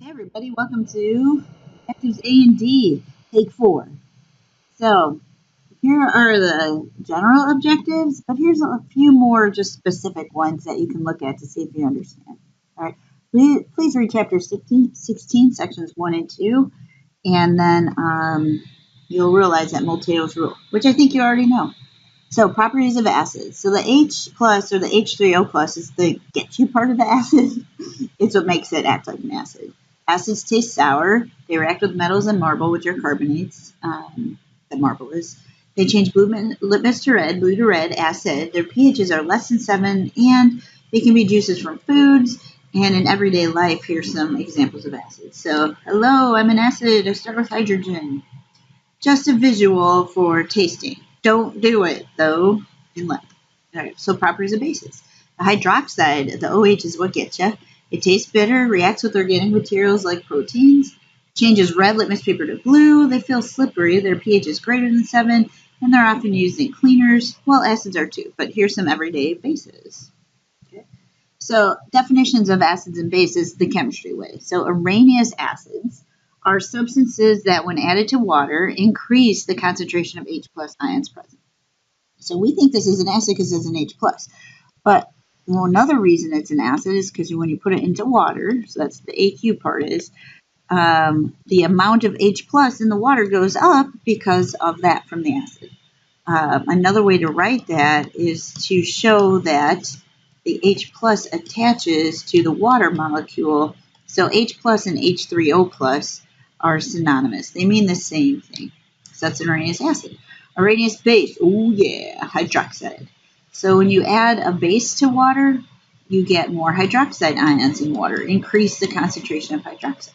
Hey everybody, welcome to Objectives A and D, Take 4. So, here are the general objectives, but here's a few more just specific ones that you can look at to see if you understand. All right, please read Chapter 16, Sections 1 and 2, and then you'll realize that Molteo's rule, which I think you already know. So, properties of acids. So, the H plus or the H3O plus is the get you part of the acid. It's what makes it act like an acid. Acids taste sour. They react with metals and marble, which are carbonates, that marble is. They change blue litmus to red, blue to red, acid. Their pHs are less than 7, and they can be juices from foods. And in everyday life, here's some examples of acids. So, hello, I'm an acid. I start with hydrogen. Just a visual for tasting. Don't do it, though, in life. All right, so properties of bases. The hydroxide, the OH, is what gets you. It tastes bitter, reacts with organic materials like proteins, changes red litmus paper to blue. They feel slippery. Their pH is greater than 7, and they're often used in cleaners. Well, acids are too, but here's some everyday bases. Okay. So definitions of acids and bases the chemistry way. So Arrhenius acids are substances that, when added to water, increase the concentration of H plus ions present. So we think this is an acid because it's an H plus. But another reason it's an acid is because when you put it into water, so that's the AQ part is, the amount of H plus in the water goes up because of that from the acid. Another way to write that is to show that the H plus attaches to the water molecule. So H plus and H3O plus are synonymous. They mean the same thing. So that's an Arrhenius acid. Arrhenius base, oh yeah, hydroxide. So when you add a base to water, you get more hydroxide ions in water, increase the concentration of hydroxide.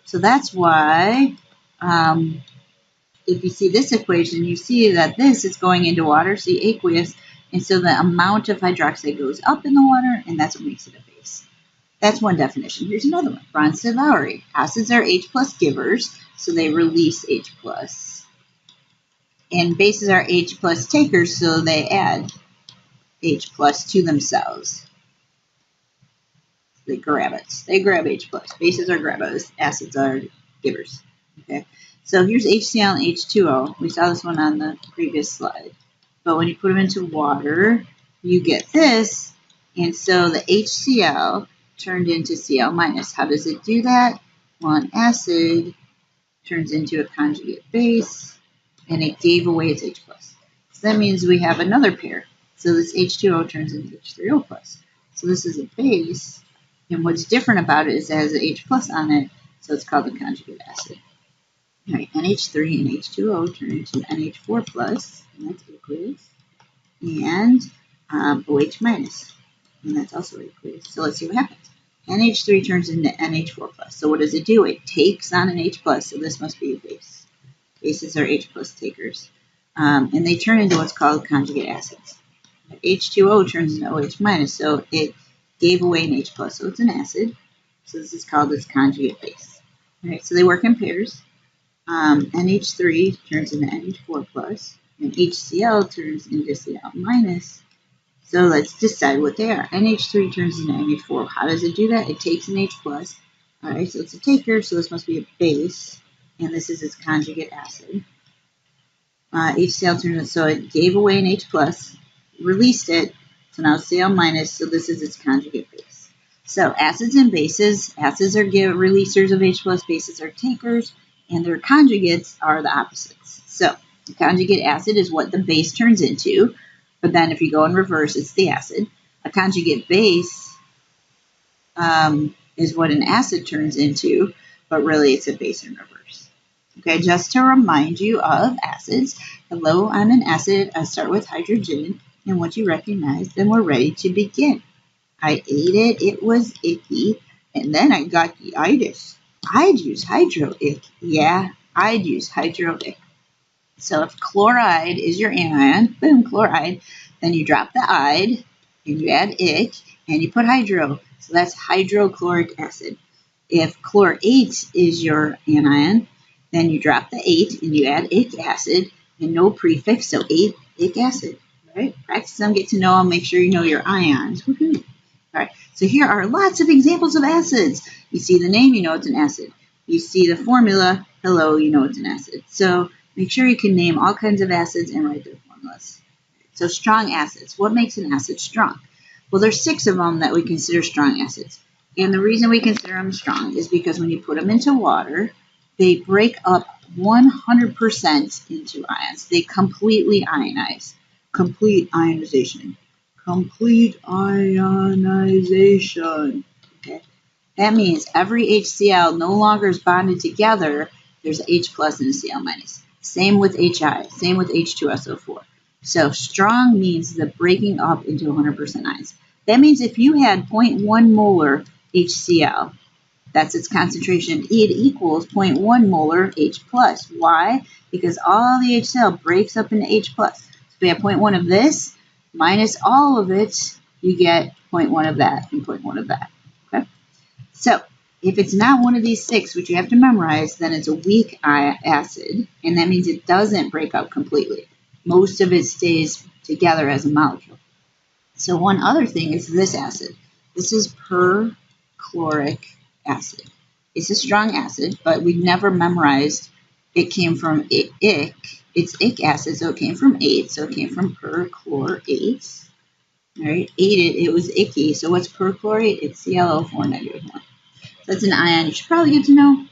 So that's why if you see this equation, you see that this is going into water, see aqueous, and so the amount of hydroxide goes up in the water, and that's what makes it a base. That's one definition. Here's another one. Bronsted-Lowry. Acids are H plus givers, so they release H plus. And bases are H plus takers, so they add H plus to themselves. They grab it. They grab H plus. Bases are grabbers. Acids are givers. Okay. So here's HCl and H2O. We saw this one on the previous slide. But when you put them into water, you get this. And so the HCl turned into Cl minus. How does it do that? Well, an acid turns into a conjugate base, and it gave away its H plus. So that means we have another pair. So this H2O turns into H3O plus. So this is a base, and what's different about it is it has an H plus on it, so it's called a conjugate acid. All right, NH3 and H2O turn into NH4 plus, and that's aqueous, and OH minus, and that's also aqueous. So let's see what happens. NH3 turns into NH4 plus. So what does it do? It takes on an H plus, so this must be a base. Bases are H plus takers, and they turn into what's called conjugate acids. H2O turns into OH minus, so it gave away an H plus, so it's an acid. So this is called its conjugate base. All right, so they work in pairs. NH3 turns into NH4 plus, and HCl turns into Cl minus. So let's decide what they are. NH3 turns into NH4. How does it do that? It takes an H plus. All right, so it's a taker, so this must be a base, and this is its conjugate acid. HCl turns, so it gave away an H plus, released it, so now Cl minus, so this is its conjugate base. So acids and bases, acids are releasers of H plus, bases are takers, and their conjugates are the opposites. So the conjugate acid is what the base turns into, but then if you go in reverse, it's the acid. A conjugate base is what an acid turns into, but really it's a base in reverse. Okay, just to remind you of acids. Hello, I'm an acid. I start with hydrogen, and once you recognize, then we're ready to begin. I ate it, it was icky, and then I got the itis. I'd use hydro-ick. Yeah, I'd use hydro-ick. So if chloride is your anion, boom, chloride, then you drop the ide, and you add ick, and you put hydro. So that's hydrochloric acid. If chlorate is your anion, then you drop the 8 and you add ick acid, and no prefix, so 8 ick acid. Right? Practice them, get to know them, make sure you know your ions. Woohoo! All right, so here are lots of examples of acids. You see the name, you know it's an acid. You see the formula, hello, you know it's an acid. So make sure you can name all kinds of acids and write their formulas. So strong acids. What makes an acid strong? Well, there's 6 of them that we consider strong acids. And the reason we consider them strong is because when you put them into water, they break up 100% into ions. They completely ionize. Complete ionization. Complete ionization. Okay. That means every HCl no longer is bonded together. There's an H plus and a Cl minus. Same with HI. Same with H2SO4. So strong means the breaking up into 100% ions. That means if you had 0.1 molar HCl, that's its concentration, it equals 0.1 molar H plus. Why? Because all the HCl breaks up into H plus. So if we have 0.1 of this minus all of it, you get 0.1 of that and 0.1 of that. Okay. So if it's not one of these 6, which you have to memorize, then it's a weak acid, and that means it doesn't break up completely. Most of it stays together as a molecule. So one other thing is this acid. This is perchloric acid. It's a strong acid, but we never memorized it came from ick. It's ick acid, so it came from 8, so it came from perchlorate. All right, 8, it was icky. So what's perchlorate? It's ClO4 negative 1. That's an ion you should probably get to know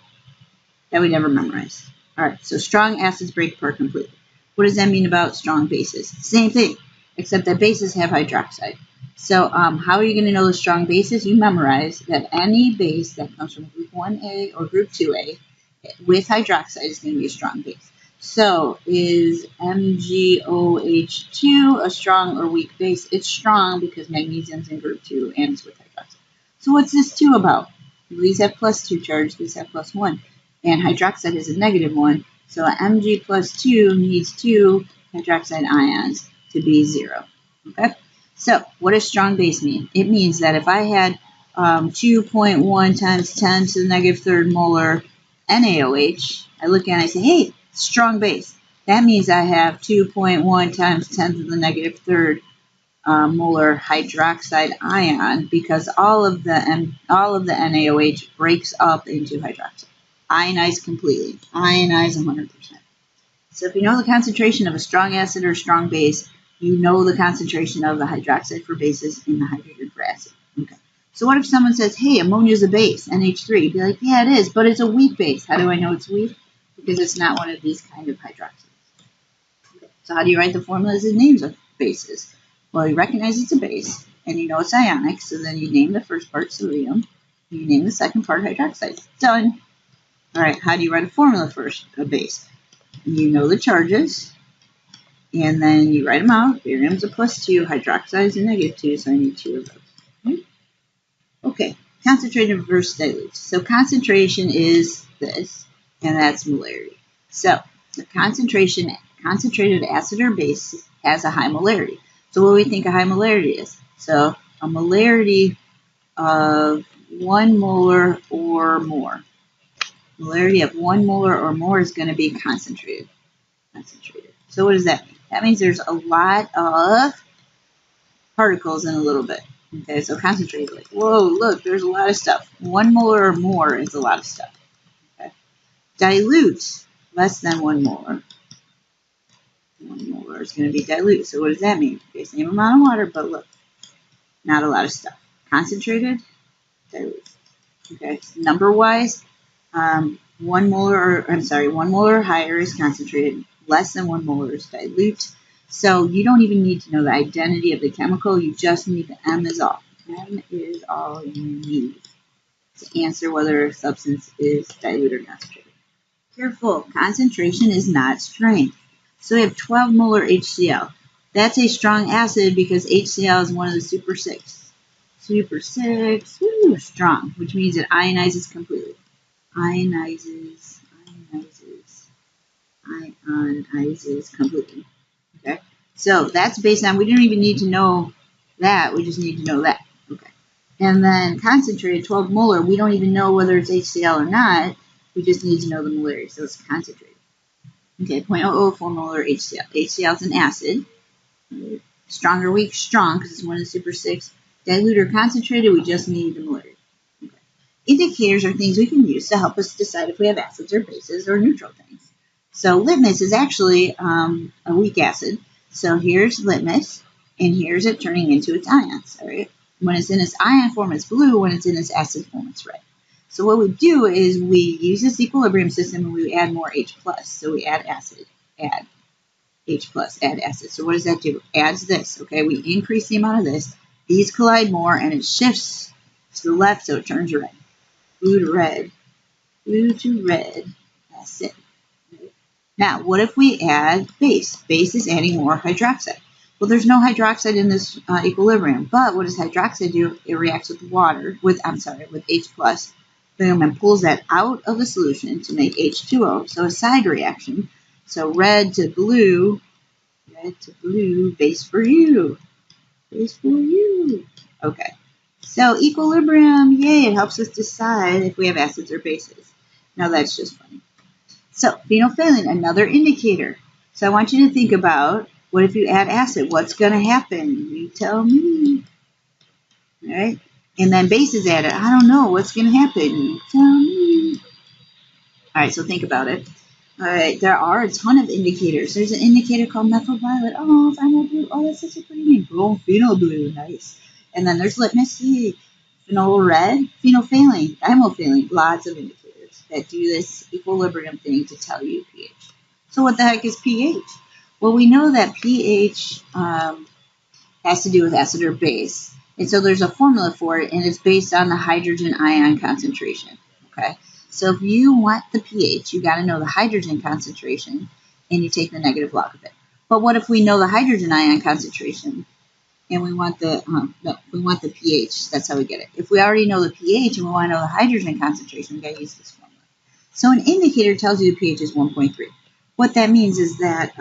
that we never memorized. All right, so strong acids break apart completely. What does that mean about strong bases? Same thing, except that bases have hydroxide. So how are you going to know the strong bases? You memorize that any base that comes from group 1A or group 2A with hydroxide is going to be a strong base. So is MgOH2 a strong or weak base? It's strong because magnesium's in group 2 and it's with hydroxide. So what's this 2 about? These have plus 2 charge, these have plus 1. And hydroxide is a negative 1. So Mg plus 2 needs 2 hydroxide ions to be 0. Okay? So what does strong base mean? It means that if I had 2.1 times 10 to the negative 3rd molar NaOH, I look at it and I say, hey, strong base. That means I have 2.1 times 10 to the negative 3rd molar hydroxide ion because all of the NaOH breaks up into hydroxide. Ionize completely. Ionize 100%. So if you know the concentration of a strong acid or strong base, you know the concentration of the hydroxide for bases and the hydrogen for acid. Okay. So what if someone says, hey, ammonia is a base, NH3? You'd be like, yeah, it is, but it's a weak base. How do I know it's weak? Because it's not one of these kind of hydroxides. Okay. So how do you write the formulas and names of bases? Well, you recognize it's a base, and you know it's ionic, so then you name the first part sodium, and you name the second part hydroxide. Done. All right, how do you write a formula for a base? You know the charges, and then you write them out. Barium's a plus 2, hydroxide is a negative 2, so I need 2 of those. Okay, concentrated versus dilute. So concentration is this, and that's molarity. So the concentrated acid or base has a high molarity. So what do we think a high molarity is? So a molarity of 1 molar or more. Molarity of 1 molar or more is going to be concentrated. So what does that mean? That means there's a lot of particles in a little bit. Okay, so concentrated, like, whoa, look, there's a lot of stuff. 1 molar or more is a lot of stuff. Okay. Dilute, less than 1 molar. 1 molar is going to be dilute. So what does that mean? Okay, same amount of water, but look, not a lot of stuff. Concentrated, dilute. Okay, number-wise, 1 molar or higher is concentrated. Less than 1 molar is dilute. So you don't even need to know the identity of the chemical. You just need the M is all. M is all you need to answer whether a substance is dilute or concentrated. Careful, concentration is not strength. So we have 12 molar HCl. That's a strong acid because HCl is one of the super 6. Super 6, woo, strong, which means it ionizes completely. Ionizes completely. Okay, so that's based on, we don't even need to know that, we just need to know that. Okay, and then concentrated, 12 molar, we don't even know whether it's HCl or not, we just need to know the molarity, so it's concentrated. Okay, 0.004 molar HCl. HCl is an acid. Strong or weak? Strong, because it's one of the super 6. Dilute or concentrated, we just need the molarity. Okay. Indicators are things we can use to help us decide if we have acids or bases or neutral things. So litmus is actually a weak acid. So here's litmus, and here's it turning into its ions. All right. When it's in its ion form, it's blue. When it's in its acid form, it's red. So what we do is we use this equilibrium system and we add more H+. So we add acid, add H+, add acid. So what does that do? Adds this, okay? We increase the amount of this. These collide more and it shifts to the left so it turns red. Blue to red. Blue to red. Acid. Now, what if we add base? Base is adding more hydroxide. Well, there's no hydroxide in this equilibrium, but what does hydroxide do? It reacts with water, with H+, boom, and pulls that out of the solution to make H2O, so a side reaction. So red to blue, base for you, base for you. Okay, so equilibrium, yay, it helps us decide if we have acids or bases. Now that's just funny. So phenolphthalein, another indicator. So I want you to think about, what if you add acid? What's going to happen? You tell me. All right. And then base is added. I don't know. What's going to happen? You tell me. All right. So think about it. All right. There are a ton of indicators. There's an indicator called methyl violet. Oh, phenol blue. Oh, that's such a pretty name. Oh, phenol blue. Nice. And then there's litmus. Phenol red. Phenolphthalein. Dimethylphthalein. Lots of indicators that do this equilibrium thing to tell you pH. So what the heck is pH? Well, we know that pH has to do with acid or base. And so there's a formula for it, and it's based on the hydrogen ion concentration. Okay, so if you want the pH, you got to know the hydrogen concentration, and you take the negative log of it. But what if we know the hydrogen ion concentration, and we want the pH? That's how we get it. If we already know the pH and we want to know the hydrogen concentration, we got to use this formula. So an indicator tells you the pH is 1.3. What that means is that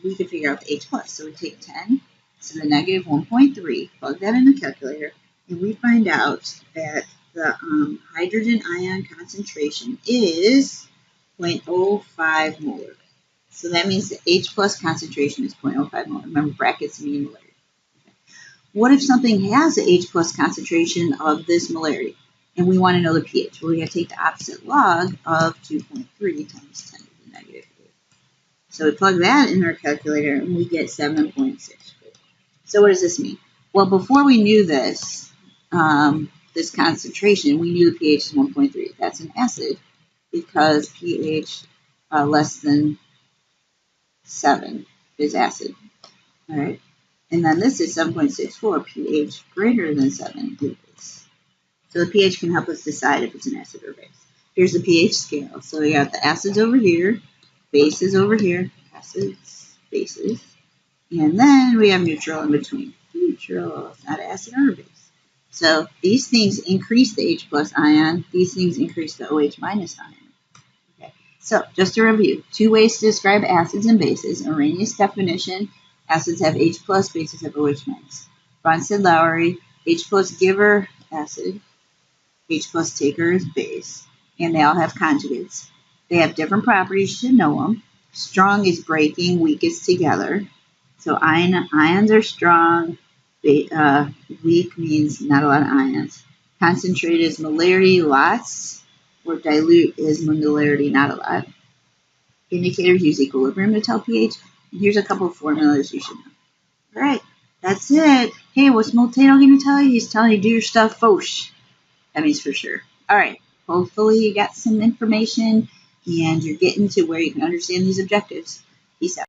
we can figure out the H+. So we take 10 to the negative 1.3, plug that in the calculator, and we find out that the hydrogen ion concentration is 0.05 molar. So that means the H+ concentration is 0.05 molar. Remember, brackets mean molarity. Okay. What if something has the H+ concentration of this molarity, and we want to know the pH? Well, we got to take the opposite log of 2.3 times 10 to the negative 8. So we plug that in our calculator, and we get 7.64. So what does this mean? Well, before we knew this, this concentration, we knew the pH is 1.3. That's an acid because pH less than 7 is acid. All right. And then this is 7.64, pH greater than 7 is base. So the pH can help us decide if it's an acid or base. Here's the pH scale. So we got the acids over here, bases over here, acids, bases. And then we have neutral in between. Neutral, it's not acid or base. So these things increase the H+ ion. These things increase the OH- ion. Okay. So just to review, 2 ways to describe acids and bases. Arrhenius definition, acids have H+, bases have OH-. Bronsted-Lowry, H+ giver, acid, H+ taker is base, and they all have conjugates. They have different properties, you should know them. Strong is breaking, weak is together. So ions are strong, weak means not a lot of ions. Concentrated is molarity, lots, or dilute is molarity, not a lot. Indicators use equilibrium to tell pH. And here's a couple of formulas you should know. All right, that's it. Hey, what's Multado going to tell you? He's telling you do your stuff, fosh. That means for sure. All right, hopefully you got some information and you're getting to where you can understand these objectives. Peace out.